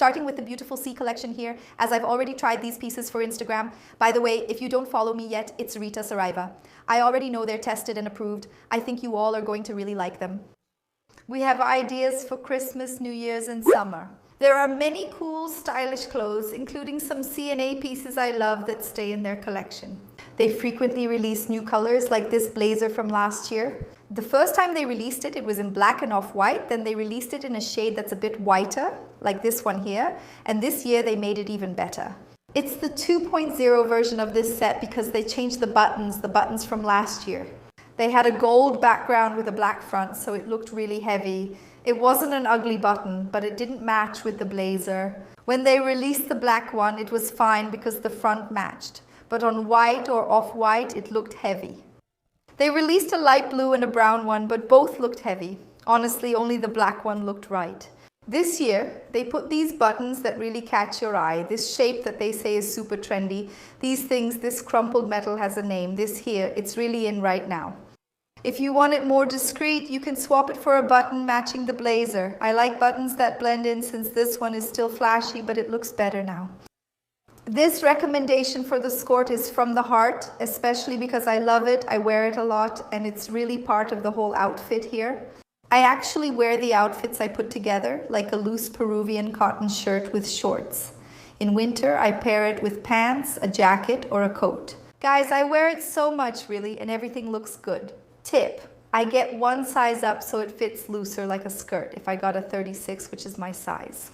starting with the beautiful C collection here, as I've already tried these pieces for Instagram. By the way, if you don't follow me yet, it's Rita Saraiva. I already know they're tested and approved. I think you all are going to really like them. We have ideas for Christmas, New Year's, and summer. There are many cool, stylish clothes, including some C&A pieces I love that stay in their collection. They frequently release new colors like this blazer from last year. The first time they released it, it was in black and off-white. Then they released it in a shade that's a bit whiter, like this one here. And this year they made it even better. It's the 2.0 version of this set because they changed the buttons from last year. They had a gold background with a black front, so it looked really heavy. It wasn't an ugly button, but it didn't match with the blazer. When they released the black one, it was fine because the front matched. But on white or off-white, it looked heavy. They released a light blue and a brown one, but both looked heavy. Honestly, only the black one looked right. This year, they put these buttons that really catch your eye, this shape that they say is super trendy. These things, this crumpled metal has a name. This here, it's really in right now. If you want it more discreet, you can swap it for a button matching the blazer. I like buttons that blend in since this one is still flashy, but it looks better now. This recommendation for the skirt is from the heart, especially because I love it, I wear it a lot, and it's really part of the whole outfit here. I actually wear the outfits I put together, like a loose Peruvian cotton shirt with shorts. In winter, I pair it with pants, a jacket, or a coat. Guys, I wear it so much, really, and everything looks good. Tip: I get one size up so it fits looser like a skirt if I got a 36, which is my size.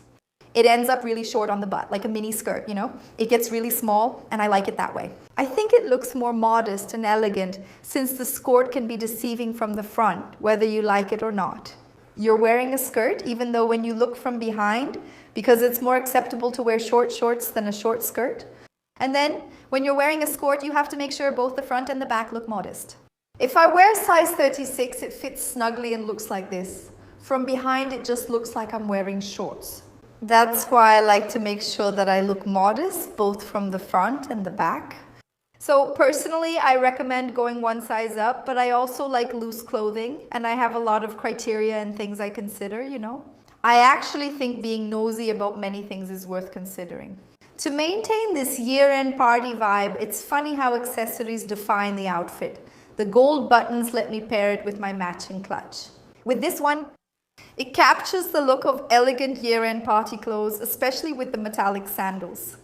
It ends up really short on the butt, like a mini skirt, you know? It gets really small, and I like it that way. I think it looks more modest and elegant since the skirt can be deceiving from the front, whether you like it or not. You're wearing a skirt, even though when you look from behind, because it's more acceptable to wear short shorts than a short skirt. And then, when you're wearing a skirt, you have to make sure both the front and the back look modest. If I wear size 36, it fits snugly and looks like this. From behind, it just looks like I'm wearing shorts. That's why I like to make sure that I look modest, both from the front and the back. So personally, I recommend going one size up, but I also like loose clothing, and I have a lot of criteria and things I consider, you know. I actually think being nosy about many things is worth considering. To maintain this year-end party vibe, it's funny how accessories define the outfit. The gold buttons let me pair it with my matching clutch. With this one, it captures the look of elegant year-end party clothes, especially with the metallic sandals.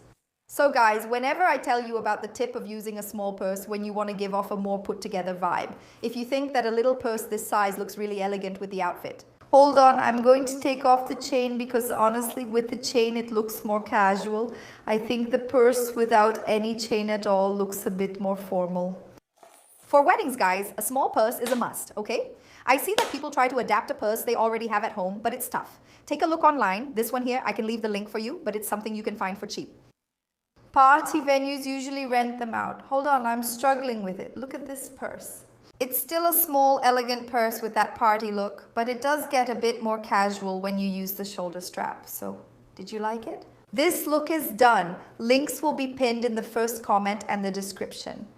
So guys, whenever I tell you about the tip of using a small purse when you want to give off a more put-together vibe, if you think that a little purse this size looks really elegant with the outfit, hold on, I'm going to take off the chain because honestly, with the chain, it looks more casual. I think the purse without any chain at all looks a bit more formal. For weddings, guys, a small purse is a must, okay? I see that people try to adapt a purse they already have at home, but it's tough. Take a look online. This one here, I can leave the link for you, but it's something you can find for cheap. Party venues usually rent them out. Hold on, I'm struggling with it. Look at this purse. It's still a small, elegant purse with that party look, but it does get a bit more casual when you use the shoulder strap. So, did you like it? This look is done. Links will be pinned in the first comment and the description.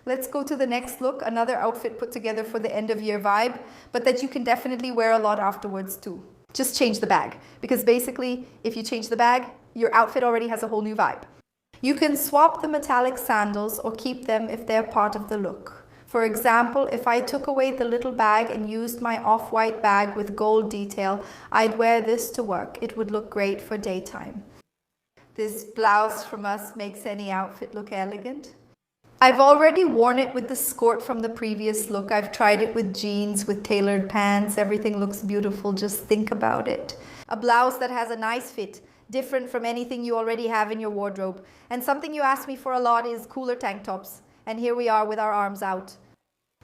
Let's go to the next look, another outfit put together for the end of year vibe, but that you can definitely wear a lot afterwards too. Just change the bag, because basically, if you change the bag, your outfit already has a whole new vibe. You can swap the metallic sandals or keep them if they're part of the look. For example, if I took away the little bag and used my off-white bag with gold detail, I'd wear this to work. It would look great for daytime. This blouse from us makes any outfit look elegant. I've already worn it with the skirt from the previous look. I've tried it with jeans, with tailored pants. Everything looks beautiful. Just think about it. A blouse that has a nice fit, different from anything you already have in your wardrobe. And something you ask me for a lot is cooler tank tops. And here we are with our arms out.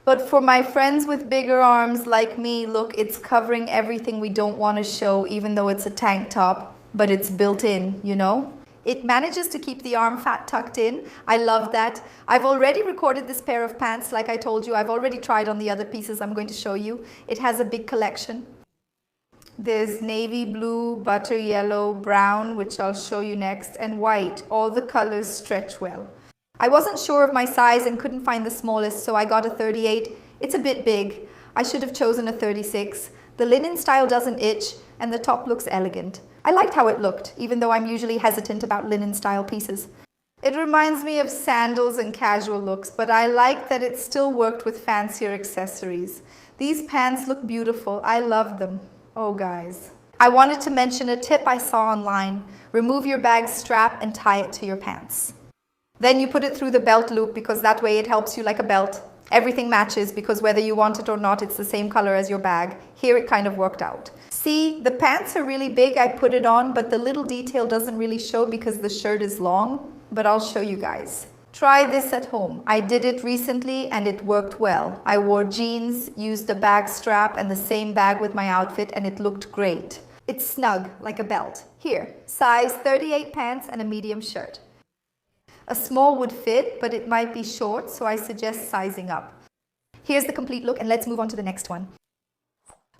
But for my friends with bigger arms like me, look, it's covering everything we don't want to show, even though it's a tank top, but it's built in, you know? It manages to keep the arm fat tucked in. I love that. I've already recorded this pair of pants, like I told you. I've already tried on the other pieces I'm going to show you. It has a big collection. There's navy blue, butter yellow, brown, which I'll show you next, and white. All the colors stretch well. I wasn't sure of my size and couldn't find the smallest, so I got a 38. It's a bit big. I should have chosen a 36. The linen style doesn't itch, and the top looks elegant. I liked how it looked, even though I'm usually hesitant about linen style pieces. It reminds me of sandals and casual looks, but I like that it still worked with fancier accessories. These pants look beautiful. I love them. Oh, guys. I wanted to mention a tip I saw online. Remove your bag strap and tie it to your pants. Then you put it through the belt loop because that way it helps you like a belt. Everything matches because whether you want it or not, it's the same color as your bag. Here it kind of worked out. See, the pants are really big. I put it on, but the little detail doesn't really show because the shirt is long, but I'll show you guys. Try this at home. I did it recently and it worked well. I wore jeans, used a bag strap and the same bag with my outfit and it looked great. It's snug, like a belt. Here, size 38 pants and a medium shirt. A small would fit, but it might be short, so I suggest sizing up. Here's the complete look, and let's move on to the next one.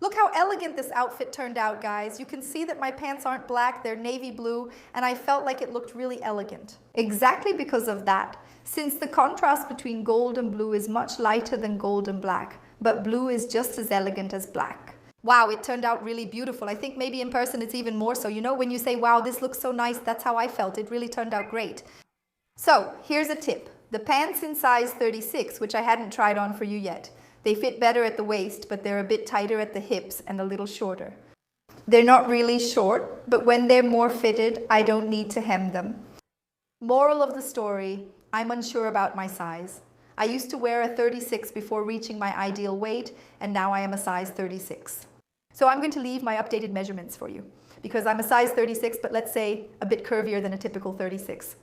Look how elegant this outfit turned out, guys. You can see that my pants aren't black, they're navy blue, and I felt like it looked really elegant. Exactly because of that, since the contrast between gold and blue is much lighter than gold and black, but blue is just as elegant as black. Wow, it turned out really beautiful. I think maybe in person it's even more so. You know, when you say, wow, this looks so nice, that's how I felt. It really turned out great. So here's a tip. The pants in size 36, which I hadn't tried on for you yet, they fit better at the waist, but they're a bit tighter at the hips and a little shorter. They're not really short, but when they're more fitted, I don't need to hem them. Moral of the story, I'm unsure about my size. I used to wear a 36 before reaching my ideal weight, and now I am a size 36. So I'm going to leave my updated measurements for you, because I'm a size 36, but let's say a bit curvier than a typical 36.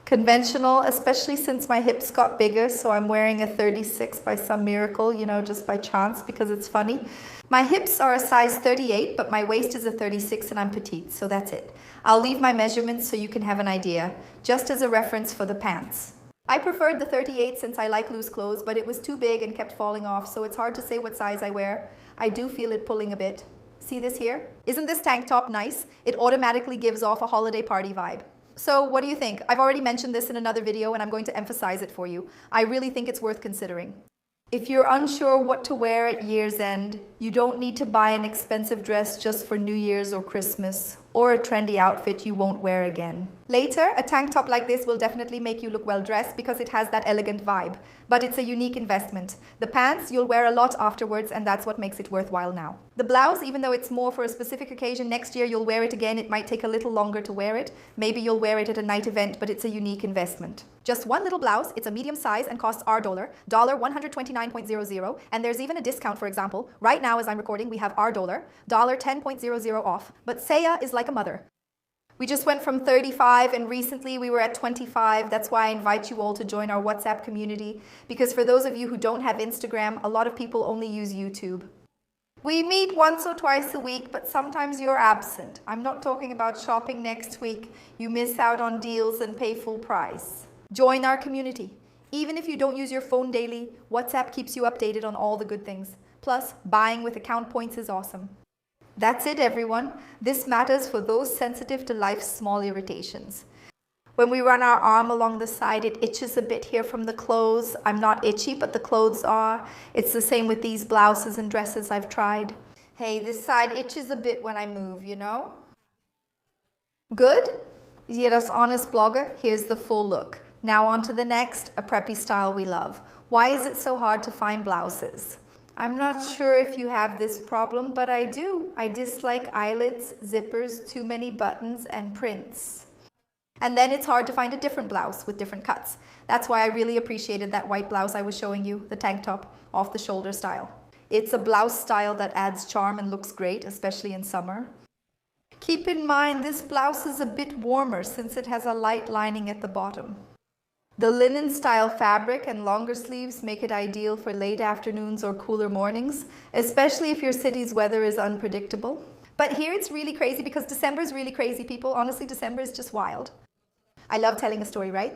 Conventional, especially since my hips got bigger, so I'm wearing a 36 by some miracle, you know, just by chance because it's funny. My hips are a size 38, but my waist is a 36 and I'm petite, so that's it. I'll leave my measurements so you can have an idea, just as a reference for the pants. I preferred the 38 since I like loose clothes, but it was too big and kept falling off, so it's hard to say what size I wear. I do feel it pulling a bit. See this here? Isn't this tank top nice? It automatically gives off a holiday party vibe. So what do you think? I've already mentioned this in another video and I'm going to emphasize it for you. I really think it's worth considering. If you're unsure what to wear at year's end, you don't need to buy an expensive dress just for New Year's or Christmas, or a trendy outfit you won't wear again. Later, a tank top like this will definitely make you look well dressed because it has that elegant vibe, but it's a unique investment. The pants you'll wear a lot afterwards and that's what makes it worthwhile now. The blouse, even though it's more for a specific occasion, next year you'll wear it again. It might take a little longer to wear it. Maybe you'll wear it at a night event, but it's a unique investment. Just one little blouse, it's a medium size and costs our dollar, $129.00, and there's even a discount, for example. Right now as I'm recording, we have our dollar, $10.00 off, but Saya is like a mother. We just went from 35 and recently we were at 25. That's why I invite you all to join our WhatsApp community, because for those of you who don't have Instagram, a lot of people only use YouTube. We meet once or twice a week, but sometimes you're absent. I'm not talking about shopping next week. You miss out on deals and pay full price. Join our community. Even if you don't use your phone daily, WhatsApp keeps you updated on all the good things. Plus, buying with account points is awesome. That's it, everyone. This matters for those sensitive to life's small irritations. When we run our arm along the side, it itches a bit here from the clothes. I'm not itchy, but the clothes are. It's the same with these blouses and dresses I've tried. Hey, this side itches a bit when I move, you know? Good? You're an honest blogger? Here's the full look. Now on to the next, a preppy style we love. Why is it so hard to find blouses? I'm not sure if you have this problem, but I do. I dislike eyelets, zippers, too many buttons, and prints. And then it's hard to find a different blouse with different cuts. That's why I really appreciated that white blouse I was showing you, the tank top, off the shoulder style. It's a blouse style that adds charm and looks great, especially in summer. Keep in mind, this blouse is a bit warmer since it has a light lining at the bottom. The linen style fabric and longer sleeves make it ideal for late afternoons or cooler mornings, especially if your city's weather is unpredictable. But here it's really crazy because December is really crazy, people. Honestly, December is just wild. I love telling a story, right?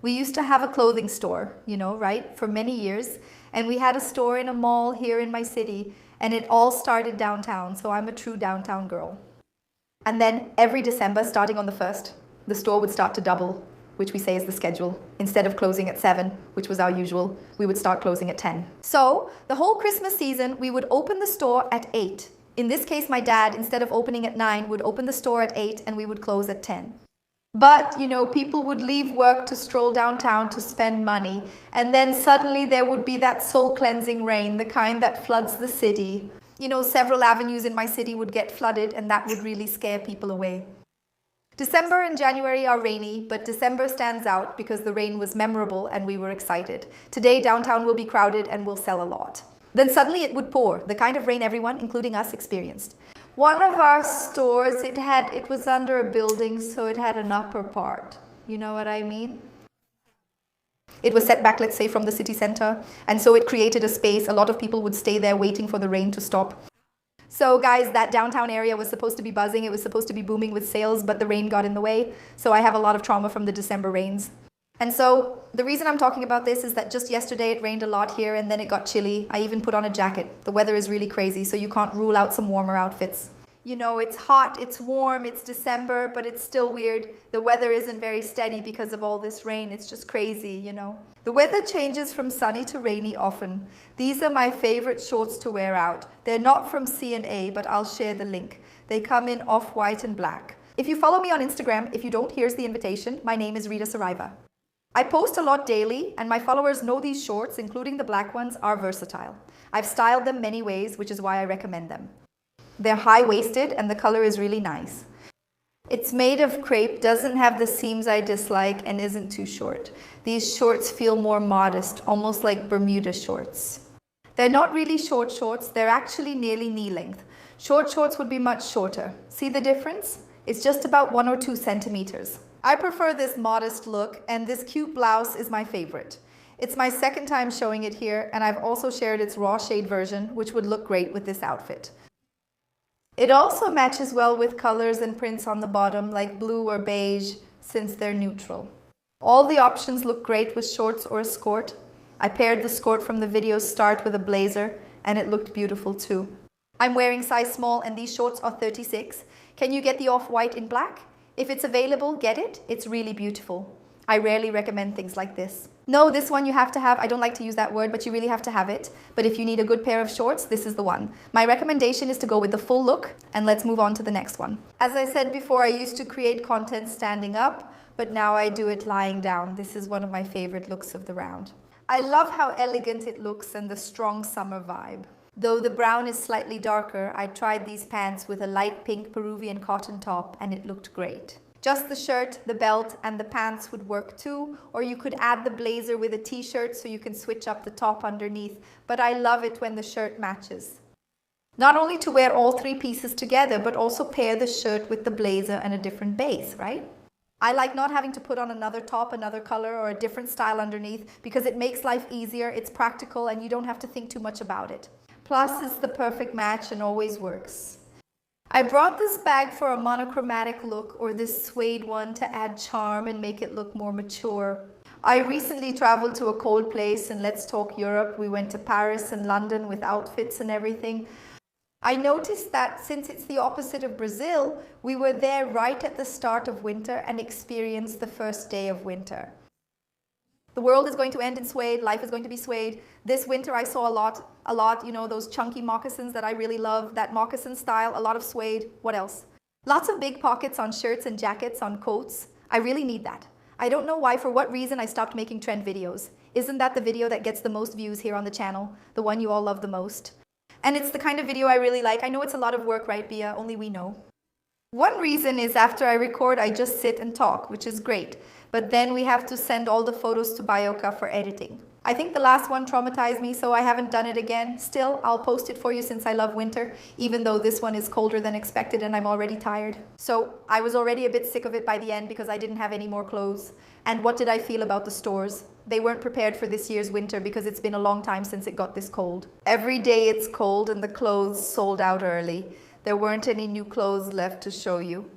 We used to have a clothing store, you know, right, for many years. And we had a store in a mall here in my city, and it all started downtown, so I'm a true downtown girl. And then every December, starting on the 1st, the store would start to double, which we say is the schedule. Instead of closing at 7, which was our usual, we would start closing at 10. So the whole Christmas season, we would open the store at 8. In this case, my dad, instead of opening at 9, would open the store at 8 and we would close at 10. But, people would leave work to stroll downtown to spend money. And then suddenly there would be that soul-cleansing rain, the kind that floods the city. Several avenues in my city would get flooded, and that would really scare people away. December and January are rainy, but December stands out because the rain was memorable and we were excited. Today, downtown will be crowded and will sell a lot. Then suddenly it would pour, the kind of rain everyone, including us, experienced. One of our stores, it was under a building, so it had an upper part. You know what I mean? It was set back, let's say, from the city center, and so it created a space. A lot of people would stay there waiting for the rain to stop. So guys, that downtown area was supposed to be buzzing. It was supposed to be booming with sales, but the rain got in the way. So I have a lot of trauma from the December rains. And so the reason I'm talking about this is that just yesterday it rained a lot here and then it got chilly. I even put on a jacket. The weather is really crazy, so you can't rule out some warmer outfits. It's hot, it's warm, it's December, but it's still weird. The weather isn't very steady because of all this rain. It's just crazy, The weather changes from sunny to rainy often. These are my favorite shorts to wear out. They're not from C&A, but I'll share the link. They come in off-white and black. If you follow me on Instagram, if you don't, here's the invitation. My name is Rita Saraiva. I post a lot daily, and my followers know these shorts, including the black ones, are versatile. I've styled them many ways, which is why I recommend them. They're high-waisted and the color is really nice. It's made of crepe, doesn't have the seams I dislike, and isn't too short. These shorts feel more modest, almost like Bermuda shorts. They're not really short shorts, they're actually nearly knee length. Short shorts would be much shorter. See the difference? It's just about 1 or 2 centimeters. I prefer this modest look, and this cute blouse is my favorite. It's my second time showing it here, and I've also shared its raw shade version, which would look great with this outfit. It also matches well with colors and prints on the bottom, like blue or beige, since they're neutral. All the options look great with shorts or a skirt. I paired the skirt from the video start with a blazer, and it looked beautiful too. I'm wearing size small, and these shorts are 36. Can you get the off-white in black? If it's available, get it. It's really beautiful. I rarely recommend things like this. No, this one you have to have. I don't like to use that word, but you really have to have it. But if you need a good pair of shorts, this is the one. My recommendation is to go with the full look, and let's move on to the next one. As I said before, I used to create content standing up, but now I do it lying down. This is one of my favorite looks of the round. I love how elegant it looks and the strong summer vibe. Though the brown is slightly darker, I tried these pants with a light pink Peruvian cotton top, and it looked great. Just the shirt, the belt, and the pants would work too, or you could add the blazer with a t-shirt so you can switch up the top underneath, but I love it when the shirt matches. Not only to wear all 3 pieces together, but also pair the shirt with the blazer and a different base, right? I like not having to put on another top, another color, or a different style underneath because it makes life easier, it's practical, and you don't have to think too much about it. Plus, it's the perfect match and always works. I brought this bag for a monochromatic look, or this suede one to add charm and make it look more mature. I recently traveled to a cold place, and let's talk Europe. We went to Paris and London with outfits and everything. I noticed that since it's the opposite of Brazil, we were there right at the start of winter and experienced the first day of winter. The world is going to end in suede, life is going to be suede. This winter I saw a lot, those chunky moccasins that I really love, that moccasin style, a lot of suede. What else? Lots of big pockets on shirts and jackets, on coats. I really need that. I don't know why, for what reason I stopped making trend videos. Isn't that the video that gets the most views here on the channel? The one you all love the most? And it's the kind of video I really like. I know it's a lot of work, right, Bia? Only we know. One reason is after I record, I just sit and talk, which is great. But then we have to send all the photos to Bioka for editing. I think the last one traumatized me, so I haven't done it again. Still, I'll post it for you since I love winter, even though this one is colder than expected and I'm already tired. So I was already a bit sick of it by the end because I didn't have any more clothes. And what did I feel about the stores? They weren't prepared for this year's winter because it's been a long time since it got this cold. Every day it's cold and the clothes sold out early. There weren't any new clothes left to show you.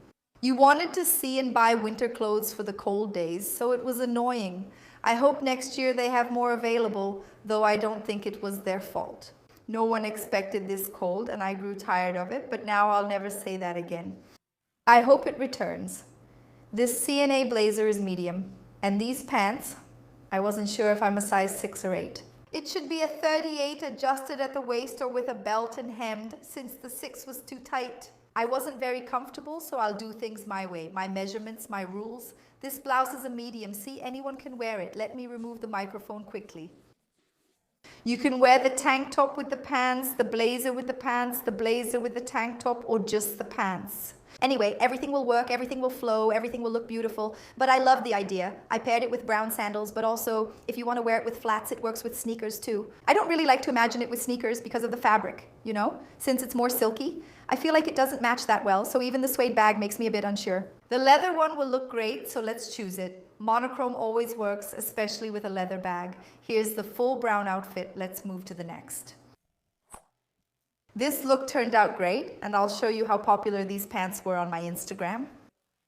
You wanted to see and buy winter clothes for the cold days, so it was annoying. I hope next year they have more available, though I don't think it was their fault. No one expected this cold and I grew tired of it, but now I'll never say that again. I hope it returns. This C&A blazer is medium, and these pants, I wasn't sure if I'm a size 6 or 8. It should be a 38 adjusted at the waist or with a belt and hemmed since the 6 was too tight. I wasn't very comfortable, so I'll do things my way. My measurements, my rules. This blouse is a medium. See, anyone can wear it. Let me remove the microphone quickly. You can wear the tank top with the pants, the blazer with the pants, the blazer with the tank top, or just the pants. Anyway, everything will work, everything will flow, everything will look beautiful, but I love the idea. I paired it with brown sandals, but also if you want to wear it with flats, it works with sneakers too. I don't really like to imagine it with sneakers because of the fabric, you know, since it's more silky. I feel like it doesn't match that well, so even the suede bag makes me a bit unsure. The leather one will look great, so let's choose it. Monochrome always works, especially with a leather bag. Here's the full brown outfit. Let's move to the next. This look turned out great, and I'll show you how popular these pants were on my Instagram.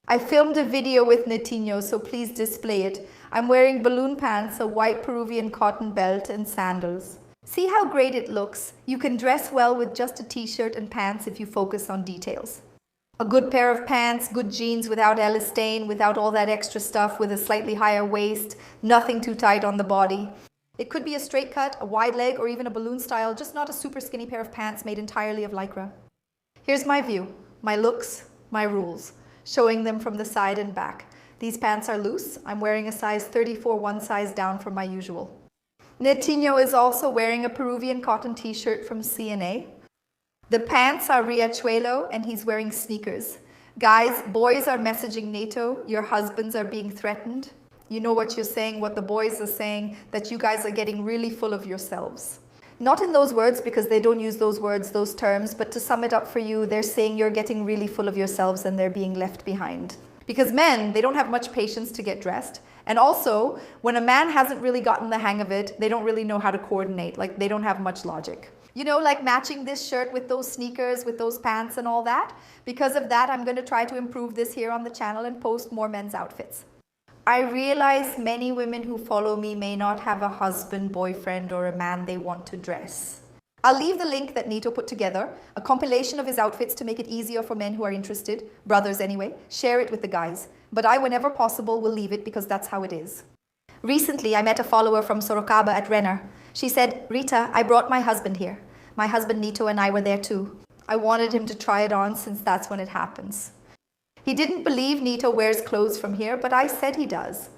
I filmed a video with Netinho, so please display it. I'm wearing balloon pants, a white Peruvian cotton belt, and sandals. See how great it looks? You can dress well with just a t-shirt and pants if you focus on details. A good pair of pants, good jeans without elastane, without all that extra stuff, with a slightly higher waist, nothing too tight on the body. It could be a straight cut, a wide leg, or even a balloon style, just not a super skinny pair of pants made entirely of Lycra. Here's my view, my looks, my rules, showing them from the side and back. These pants are loose. I'm wearing a size 34, one size down from my usual. Netinho is also wearing a Peruvian cotton t-shirt from C&A. The pants are Riachuelo and he's wearing sneakers. Guys, boys are messaging NATO, your husbands are being threatened. You know what you're saying, what the boys are saying, that you guys are getting really full of yourselves. Not in those words because they don't use those words, those terms, but to sum it up for you, they're saying you're getting really full of yourselves and they're being left behind. Because men, they don't have much patience to get dressed. And also, when a man hasn't really gotten the hang of it, they don't really know how to coordinate, like they don't have much logic. You know, like matching this shirt with those sneakers, with those pants and all that. Because of that, I'm going to try to improve this here on the channel and post more men's outfits. I realize many women who follow me may not have a husband, boyfriend, or a man they want to dress. I'll leave the link that Nito put together, a compilation of his outfits to make it easier for men who are interested, brothers anyway, share it with the guys. But I, whenever possible, will leave it because that's how it is. Recently, I met a follower from Sorocaba at Renner. She said, Rita, I brought my husband here. My husband Nito and I were there too. I wanted him to try it on since that's when it happens. He didn't believe Nito wears clothes from here, but I said he does.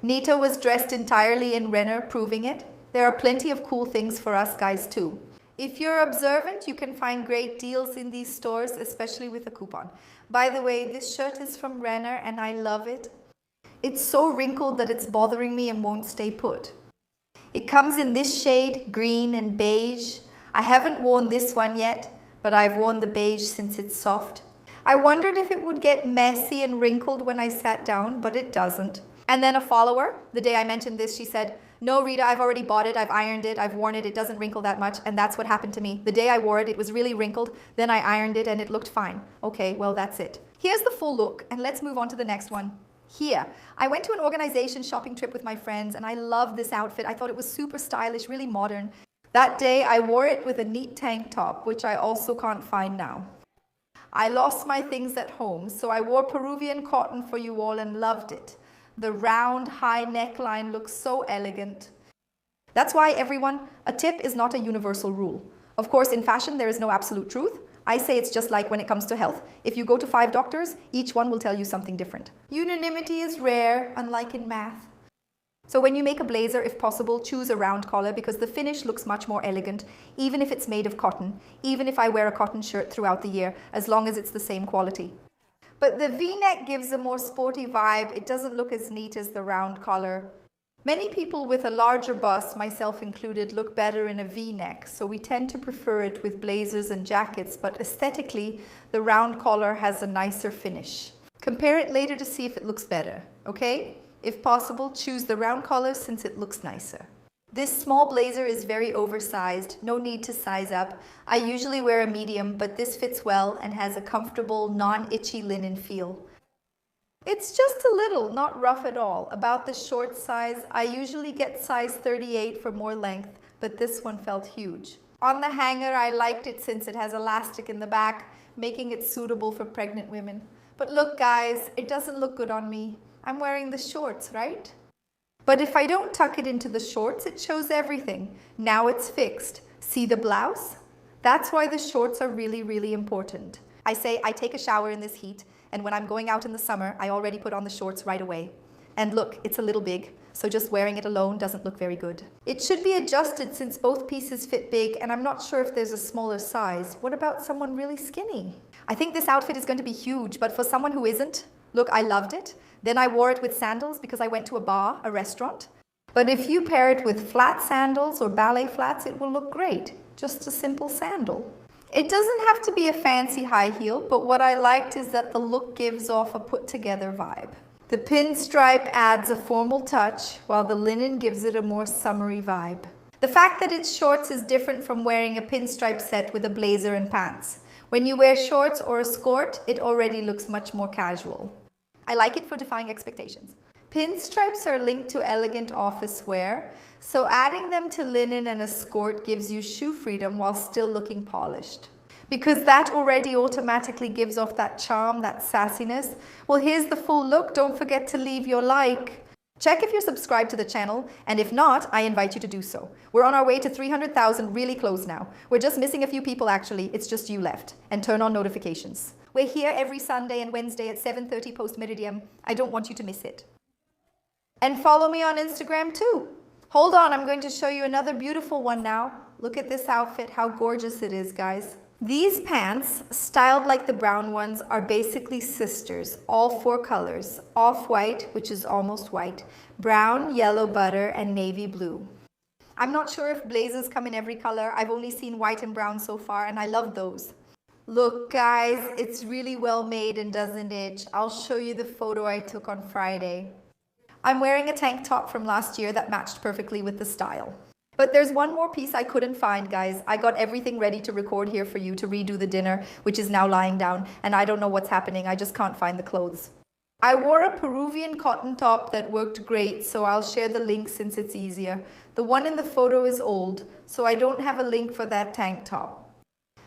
Nito was dressed entirely in Renner, proving it. There are plenty of cool things for us guys too. If you're observant, you can find great deals in these stores, especially with a coupon. By the way, this shirt is from Renner and I love it. It's so wrinkled that it's bothering me and won't stay put. It comes in this shade, green and beige. I haven't worn this one yet, but I've worn the beige since it's soft. I wondered if it would get messy and wrinkled when I sat down, but it doesn't. And then a follower, the day I mentioned this, she said, no, Rita, I've already bought it, I've ironed it, I've worn it, it doesn't wrinkle that much, and that's what happened to me. The day I wore it, it was really wrinkled, then I ironed it and it looked fine. Okay, well, that's it. Here's the full look, and let's move on to the next one. Here, I went to an organization shopping trip with my friends, and I loved this outfit. I thought it was super stylish, really modern. That day, I wore it with a neat tank top, which I also can't find now. I lost my things at home, so I wore Peruvian cotton for you all and loved it. The round, high neckline looks so elegant. That's why, everyone, a tip is not a universal rule. Of course, in fashion, there is no absolute truth. I say it's just like when it comes to health. If you go to 5 doctors, each one will tell you something different. Unanimity is rare, unlike in math. So when you make a blazer, if possible, choose a round collar because the finish looks much more elegant, even if it's made of cotton, even if I wear a cotton shirt throughout the year, as long as it's the same quality. But the V-neck gives a more sporty vibe. It doesn't look as neat as the round collar. Many people with a larger bust, myself included, look better in a V-neck, so we tend to prefer it with blazers and jackets, but aesthetically, the round collar has a nicer finish. Compare it later to see if it looks better, okay? If possible, choose the round collar since it looks nicer. This small blazer is very oversized, no need to size up. I usually wear a medium, but this fits well and has a comfortable, non-itchy linen feel. It's just a little, not rough at all. About the short size, I usually get size 38 for more length, but this one felt huge. On the hanger, I liked it since it has elastic in the back, making it suitable for pregnant women. But look guys, it doesn't look good on me. I'm wearing the shorts, right? But if I don't tuck it into the shorts, it shows everything. Now it's fixed. See the blouse? That's why the shorts are really, really important. I say I take a shower in this heat, and when I'm going out in the summer, I already put on the shorts right away. And look, it's a little big, so just wearing it alone doesn't look very good. It should be adjusted since both pieces fit big, and I'm not sure if there's a smaller size. What about someone really skinny? I think this outfit is going to be huge, but for someone who isn't, look, I loved it. Then I wore it with sandals because I went to a bar, a restaurant. But if you pair it with flat sandals or ballet flats, it will look great. Just a simple sandal. It doesn't have to be a fancy high heel, but what I liked is that the look gives off a put-together vibe. The pinstripe adds a formal touch, while the linen gives it a more summery vibe. The fact that it's shorts is different from wearing a pinstripe set with a blazer and pants. When you wear shorts or a skirt, it already looks much more casual. I like it for defying expectations. Pinstripes are linked to elegant office wear, so adding them to linen and a skirt gives you shoe freedom while still looking polished. Because that already automatically gives off that charm, that sassiness. Well, here's the full look. Don't forget to leave your like. Check if you're subscribed to the channel, and if not, I invite you to do so. We're on our way to 300,000, really close now. We're just missing a few people actually, it's just you left. And turn on notifications. We're here every Sunday and Wednesday at 7:30 post-meridian. I don't want you to miss it. And follow me on Instagram too. Hold on, I'm going to show you another beautiful one now. Look at this outfit, how gorgeous it is, guys. These pants, styled like the brown ones, are basically sisters, all 4 colors. Off-white, which is almost white, brown, yellow butter, and navy blue. I'm not sure if blazers come in every color. I've only seen white and brown so far, and I love those. Look, guys, it's really well made and doesn't itch. I'll show you the photo I took on Friday. I'm wearing a tank top from last year that matched perfectly with the style. But there's one more piece I couldn't find, guys. I got everything ready to record here for you to redo the dinner, which is now lying down, and I don't know what's happening. I just can't find the clothes. I wore a Peruvian cotton top that worked great, so I'll share the link since it's easier. The one in the photo is old, so I don't have a link for that tank top.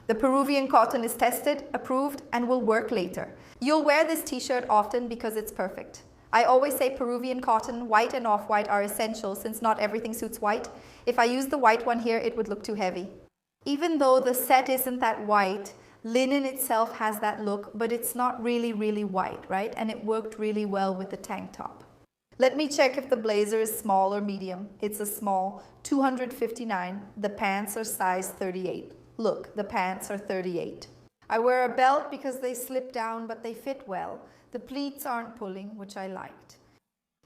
The Peruvian cotton is tested, approved, and will work later. You'll wear this t-shirt often because it's perfect. I always say Peruvian cotton, white and off-white are essential since not everything suits white. If I use the white one here, it would look too heavy. Even though the set isn't that white, linen itself has that look, but it's not really, really white, right? And it worked really well with the tank top. Let me check if the blazer is small or medium. It's a small, 259. The pants are size 38. Look, the pants are 38. I wear a belt because they slip down, but they fit well. The pleats aren't pulling, which I liked.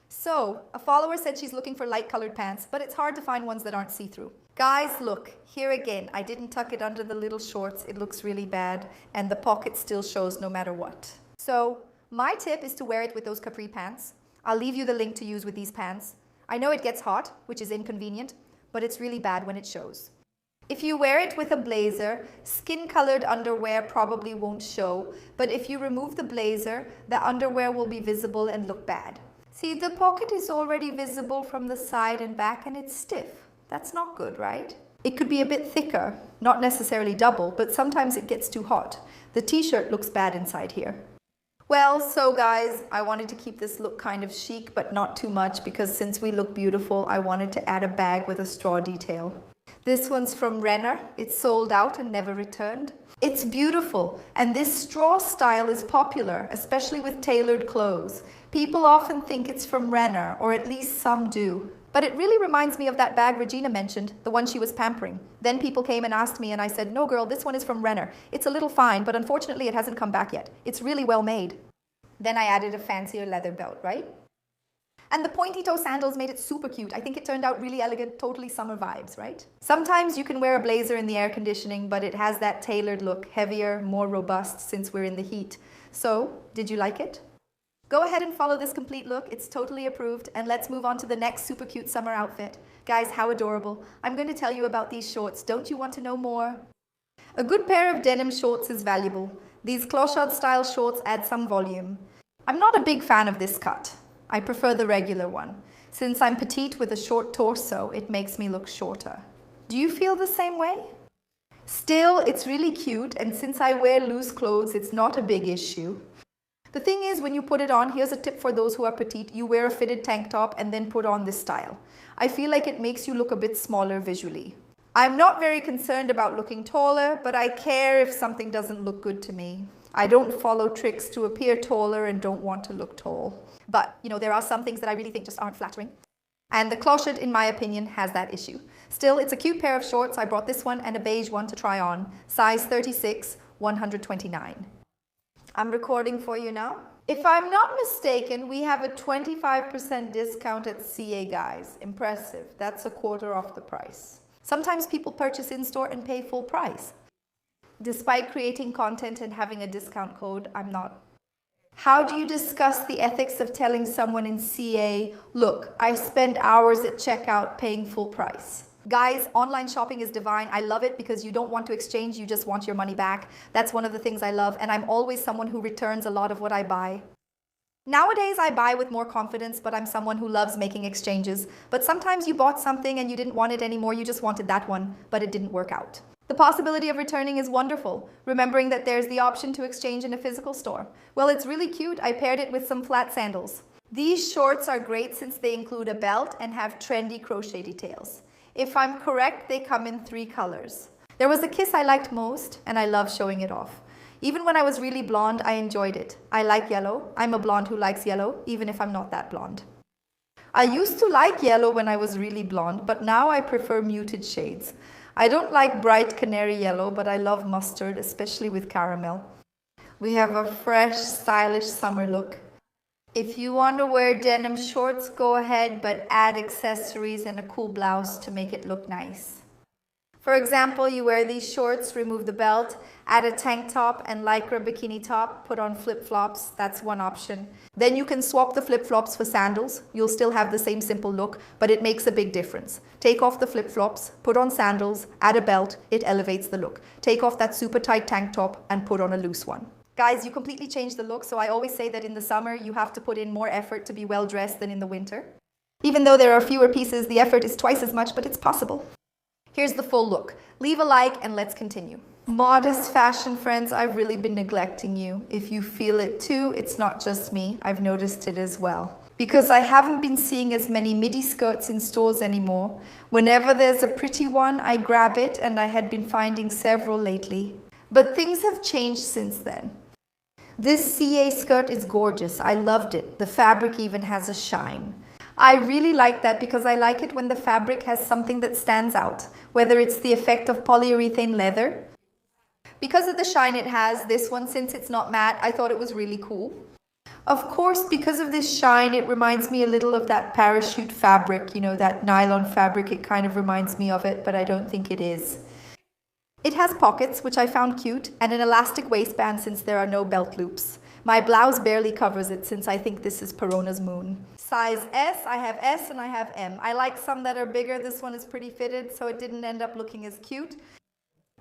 So, a follower said she's looking for light colored pants, but it's hard to find ones that aren't see-through. Guys, look, here again, I didn't tuck it under the little shorts. It looks really bad, and the pocket still shows no matter what. So, my tip is to wear it with those capri pants. I'll leave you the link to use with these pants. I know it gets hot, which is inconvenient, but it's really bad when it shows. If you wear it with a blazer, skin-colored underwear probably won't show, but if you remove the blazer, the underwear will be visible and look bad. See, the pocket is already visible from the side and back and it's stiff. That's not good, right? It could be a bit thicker, not necessarily double, but sometimes it gets too hot. The t-shirt looks bad inside here. Well, so guys, I wanted to keep this look kind of chic, but not too much because since we look beautiful, I wanted to add a bag with a straw detail. This one's from Renner. It's sold out and never returned. It's beautiful, and this straw style is popular, especially with tailored clothes. People often think it's from Renner, or at least some do. But it really reminds me of that bag Regina mentioned, the one she was pampering. Then people came and asked me, and I said, no girl, this one is from Renner. It's a little fine, but unfortunately it hasn't come back yet. It's really well made. Then I added a fancier leather belt, right? And the pointy toe sandals made it super cute. I think it turned out really elegant, totally summer vibes, right? Sometimes you can wear a blazer in the air conditioning, but it has that tailored look, heavier, more robust since we're in the heat. So, did you like it? Go ahead and follow this complete look. It's totally approved. And let's move on to the next super cute summer outfit. Guys, how adorable. I'm going to tell you about these shorts. Don't you want to know more? A good pair of denim shorts is valuable. These clochard style shorts add some volume. I'm not a big fan of this cut. I prefer the regular one. Since I'm petite with a short torso, it makes me look shorter. Do you feel the same way? Still, it's really cute, and since I wear loose clothes, it's not a big issue. The thing is, when you put it on, here's a tip for those who are petite, you wear a fitted tank top and then put on this style. I feel like it makes you look a bit smaller visually. I'm not very concerned about looking taller, but I care if something doesn't look good to me. I don't follow tricks to appear taller and don't want to look tall. But, you know, there are some things that I really think just aren't flattering. And the clochette, in my opinion, has that issue. Still, it's a cute pair of shorts. I brought this one and a beige one to try on. Size 36, 129. I'm recording for you now. If I'm not mistaken, we have a 25% discount at CA, guys. Impressive. That's a quarter off the price. Sometimes people purchase in-store and pay full price. Despite creating content and having a discount code, I'm not. How do you discuss the ethics of telling someone in CA, look, I spend hours at checkout paying full price? Guys, online shopping is divine. I love it because you don't want to exchange, you just want your money back. That's one of the things I love, and I'm always someone who returns a lot of what I buy. Nowadays, I buy with more confidence, but I'm someone who loves making exchanges. But sometimes you bought something and you didn't want it anymore, you just wanted that one, but it didn't work out. The possibility of returning is wonderful, remembering that there's the option to exchange in a physical store. Well, it's really cute. I paired it with some flat sandals. These shorts are great since they include a belt and have trendy crochet details. If I'm correct, they come in 3 colors. There was a kiss I liked most, and I love showing it off. Even when I was really blonde, I enjoyed it. I like yellow. I'm a blonde who likes yellow, even if I'm not that blonde. I used to like yellow when I was really blonde, but now I prefer muted shades. I don't like bright canary yellow, but I love mustard, especially with caramel. We have a fresh, stylish summer look. If you want to wear denim shorts, go ahead, but add accessories and a cool blouse to make it look nice. For example, you wear these shorts, remove the belt, add a tank top and lycra bikini top, put on flip-flops. That's one option. Then you can swap the flip-flops for sandals. You'll still have the same simple look, but it makes a big difference. Take off the flip-flops, put on sandals, add a belt. It elevates the look. Take off that super tight tank top and put on a loose one. Guys, you completely change the look, so I always say that in the summer you have to put in more effort to be well dressed than in the winter. Even though there are fewer pieces, the effort is twice as much, but it's possible. Here's the full look. Leave a like and let's continue. Modest fashion friends, I've really been neglecting you. If you feel it too, it's not just me. I've noticed it as well. Because I haven't been seeing as many midi skirts in stores anymore. Whenever there's a pretty one, I grab it, and I had been finding several lately. But things have changed since then. This CA skirt is gorgeous. I loved it. The fabric even has a shine. I really like that because I like it when the fabric has something that stands out, whether it's the effect of polyurethane leather. Because of the shine it has, this one, since it's not matte, I thought it was really cool. Of course, because of this shine, it reminds me a little of that parachute fabric, you know, that nylon fabric. It kind of reminds me of it, but I don't think it is. It has pockets, which I found cute, and an elastic waistband since there are no belt loops. My blouse barely covers it since I think this is Perona's moon. Size S, I have S and I have M. I like some that are bigger. This one is pretty fitted, so it didn't end up looking as cute.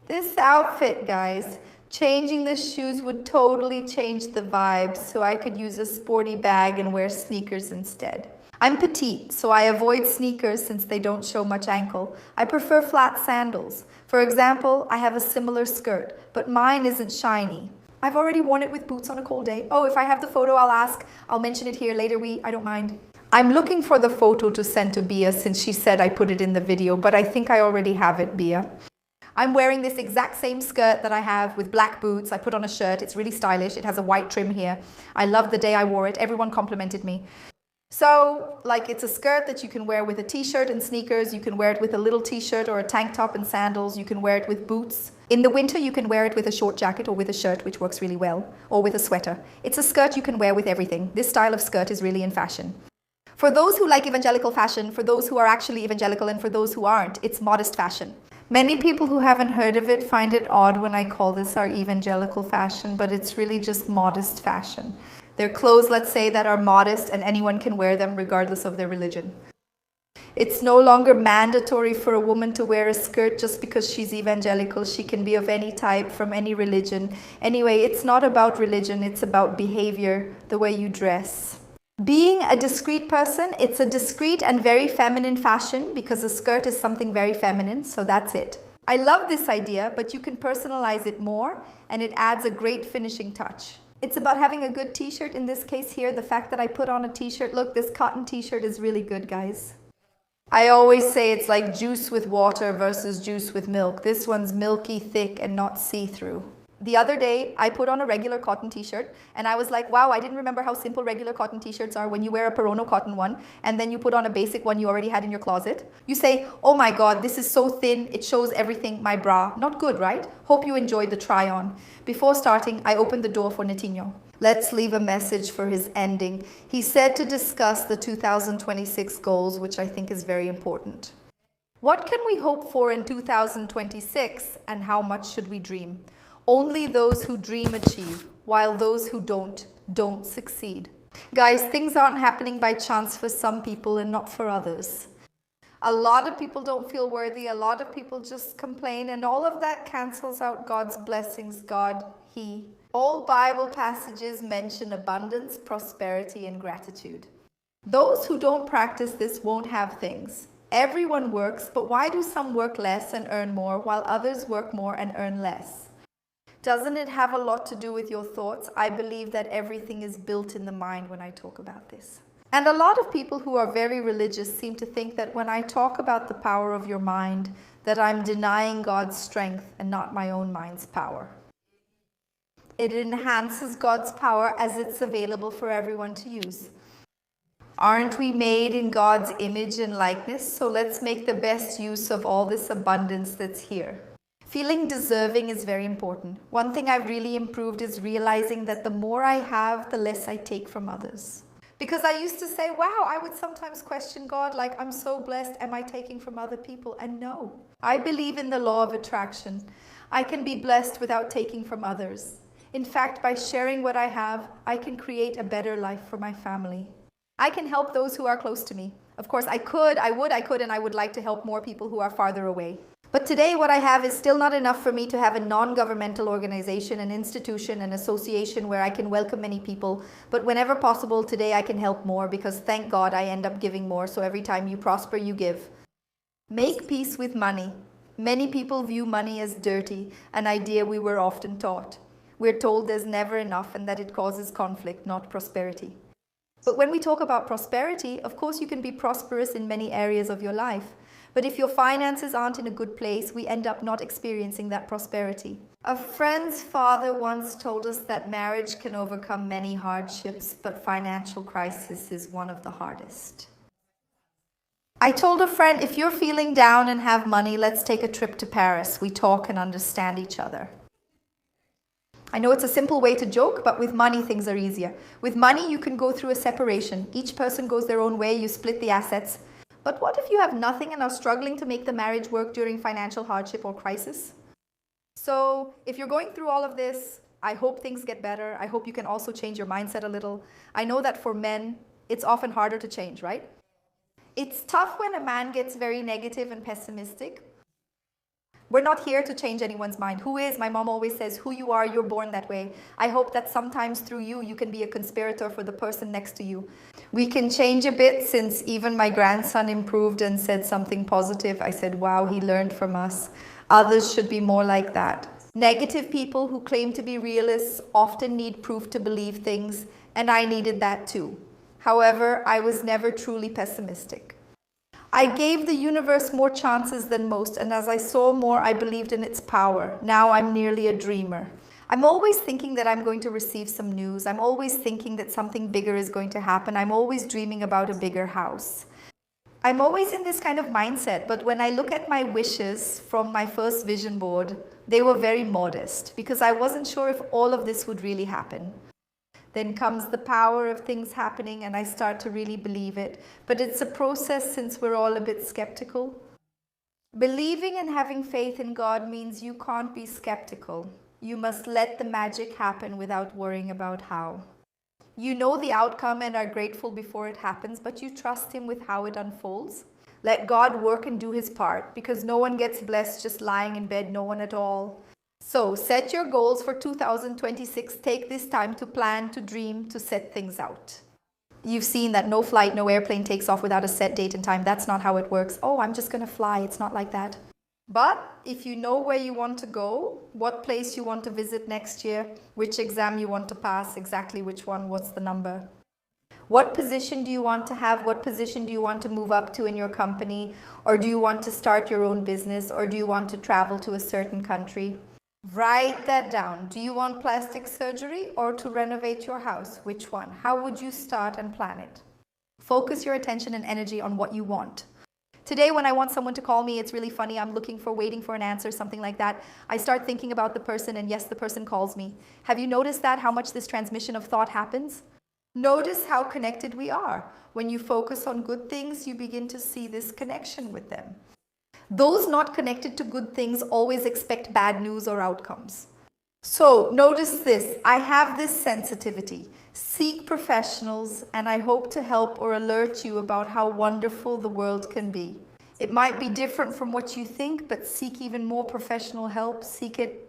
This outfit, guys, changing the shoes would totally change the vibe, so I could use a sporty bag and wear sneakers instead. I'm petite, so I avoid sneakers since they don't show much ankle. I prefer flat sandals. For example, I have a similar skirt, but mine isn't shiny. I've already worn it with boots on a cold day. Oh, if I have the photo, I'll ask. I'll mention it here later. I don't mind. I'm looking for the photo to send to Bia since she said I put it in the video, but I think I already have it, Bia. I'm wearing this exact same skirt that I have with black boots. I put on a shirt. It's really stylish. It has a white trim here. I love the day I wore it. Everyone complimented me. So, like, it's a skirt that you can wear with a t-shirt and sneakers. You can wear it with a little t-shirt or a tank top and sandals. You can wear it with boots. In the winter, you can wear it with a short jacket or with a shirt, which works really well, or with a sweater. It's a skirt you can wear with everything. This style of skirt is really in fashion. For those who like evangelical fashion, for those who are actually evangelical, and for those who aren't, it's modest fashion. Many people who haven't heard of it find it odd when I call this our evangelical fashion, but it's really just modest fashion. They're clothes, let's say, that are modest and anyone can wear them regardless of their religion. It's no longer mandatory for a woman to wear a skirt just because she's evangelical. She can be of any type, from any religion. Anyway, it's not about religion, it's about behavior, the way you dress. Being a discreet person, it's a discreet and very feminine fashion because a skirt is something very feminine, so that's it. I love this idea, but you can personalize it more and it adds a great finishing touch. It's about having a good t-shirt. In this case here, the fact that I put on a t-shirt, look, this cotton t-shirt is really good, guys. I always say it's like juice with water versus juice with milk. This one's milky, thick, and not see-through. The other day, I put on a regular cotton t-shirt and I was like, wow, I didn't remember how simple regular cotton t-shirts are when you wear a Perono cotton one and then you put on a basic one you already had in your closet. You say, oh my God, this is so thin, it shows everything, my bra. Not good, right? Hope you enjoyed the try on. Before starting, I opened the door for Netinho. Let's leave a message for his ending. He said to discuss the 2026 goals, which I think is very important. What can we hope for in 2026 and how much should we dream? Only those who dream achieve, while those who don't succeed. Guys, things aren't happening by chance for some people and not for others. A lot of people don't feel worthy. A lot of people just complain, and all of that cancels out God's blessings. God, He. All Bible passages mention abundance, prosperity, and gratitude. Those who don't practice this won't have things. Everyone works, but why do some work less and earn more, while others work more and earn less? Doesn't it have a lot to do with your thoughts? I believe that everything is built in the mind when I talk about this. And a lot of people who are very religious seem to think that when I talk about the power of your mind, that I'm denying God's strength and not my own mind's power. It enhances God's power as it's available for everyone to use. Aren't we made in God's image and likeness? So let's make the best use of all this abundance that's here. Feeling deserving is very important. One thing I've really improved is realizing that the more I have, the less I take from others. Because I used to say, wow, I would sometimes question God, like, I'm so blessed, am I taking from other people? And no, I believe in the law of attraction. I can be blessed without taking from others. In fact, by sharing what I have, I can create a better life for my family. I can help those who are close to me. Of course, I could, and I would like to help more people who are farther away. But today what I have is still not enough for me to have a non-governmental organization, an institution, an association where I can welcome many people. But whenever possible, today I can help more because thank God I end up giving more. So every time you prosper, you give. Make peace with money. Many people view money as dirty, an idea we were often taught. We're told there's never enough and that it causes conflict, not prosperity. But when we talk about prosperity, of course you can be prosperous in many areas of your life. But if your finances aren't in a good place, we end up not experiencing that prosperity. A friend's father once told us that marriage can overcome many hardships, but financial crisis is one of the hardest. I told a friend, if you're feeling down and have money, let's take a trip to Paris. We talk and understand each other. I know it's a simple way to joke, but with money, things are easier. With money, you can go through a separation. Each person goes their own way, you split the assets. But what if you have nothing and are struggling to make the marriage work during financial hardship or crisis? So if you're going through all of this, I hope things get better. I hope you can also change your mindset a little. I know that for men, it's often harder to change, right? It's tough when a man gets very negative and pessimistic. We're not here to change anyone's mind. Who is? My mom always says, who you are, you're born that way. I hope that sometimes through you, you can be a conspirator for the person next to you. We can change a bit since even my grandson improved and said something positive. I said, wow, he learned from us. Others should be more like that. Negative people who claim to be realists often need proof to believe things, and I needed that too. However, I was never truly pessimistic. I gave the universe more chances than most, and as I saw more, I believed in its power. Now I'm nearly a dreamer. I'm always thinking that I'm going to receive some news. I'm always thinking that something bigger is going to happen. I'm always dreaming about a bigger house. I'm always in this kind of mindset, but when I look at my wishes from my first vision board, they were very modest because I wasn't sure if all of this would really happen. Then comes the power of things happening and I start to really believe it. But it's a process since we're all a bit skeptical. Believing and having faith in God means you can't be skeptical. You must let the magic happen without worrying about how. You know the outcome and are grateful before it happens, but you trust Him with how it unfolds. Let God work and do His part because no one gets blessed just lying in bed, no one at all. So set your goals for 2026. Take this time to plan, to dream, to set things out. You've seen that no flight, no airplane takes off without a set date and time. That's not how it works. Oh, I'm just going to fly. It's not like that. But if you know where you want to go, what place you want to visit next year, which exam you want to pass, exactly which one, what's the number, what position do you want to have, what position do you want to move up to in your company, or do you want to start your own business, or do you want to travel to a certain country? Write that down. Do you want plastic surgery or to renovate your house? Which one? How would you start and plan it? Focus your attention and energy on what you want. Today, when I want someone to call me, it's really funny. I'm waiting for an answer, something like that. I start thinking about the person, and yes, the person calls me. Have you noticed that, how much this transmission of thought happens? Notice how connected we are. When you focus on good things, you begin to see this connection with them. Those not connected to good things always expect bad news or outcomes. So notice this, I have this sensitivity. Seek professionals, and I hope to help or alert you about how wonderful the world can be. It might be different from what you think, but seek even more professional help, seek it.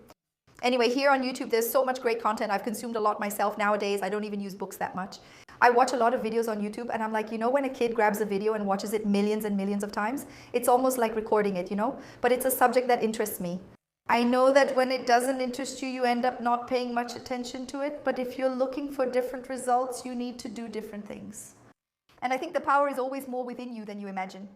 Anyway, here on YouTube, there's so much great content. I've consumed a lot myself nowadays. I don't even use books that much. I watch a lot of videos on YouTube, and I'm like, you know, when a kid grabs a video and watches it millions and millions of times, it's almost like recording it, you know? But it's a subject that interests me. I know that when it doesn't interest you, you end up not paying much attention to it. But if you're looking for different results, you need to do different things. And I think the power is always more within you than you imagine.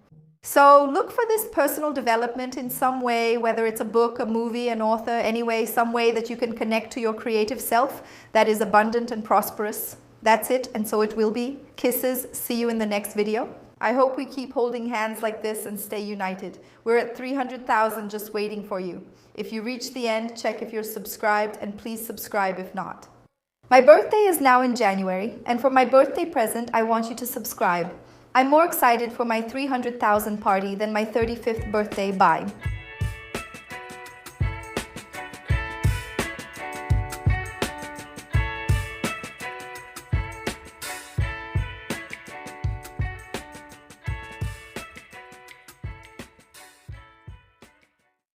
So look for this personal development in some way, whether it's a book, a movie, an author, anyway, some way that you can connect to your creative self that is abundant and prosperous. That's it, and so it will be. Kisses. See you in the next video. I hope we keep holding hands like this and stay united. We're at 300,000 just waiting for you. If you reach the end, check if you're subscribed, and please subscribe if not. My birthday is now in January, and for my birthday present, I want you to subscribe. I'm more excited for my 300,000 party than my 35th birthday. Bye.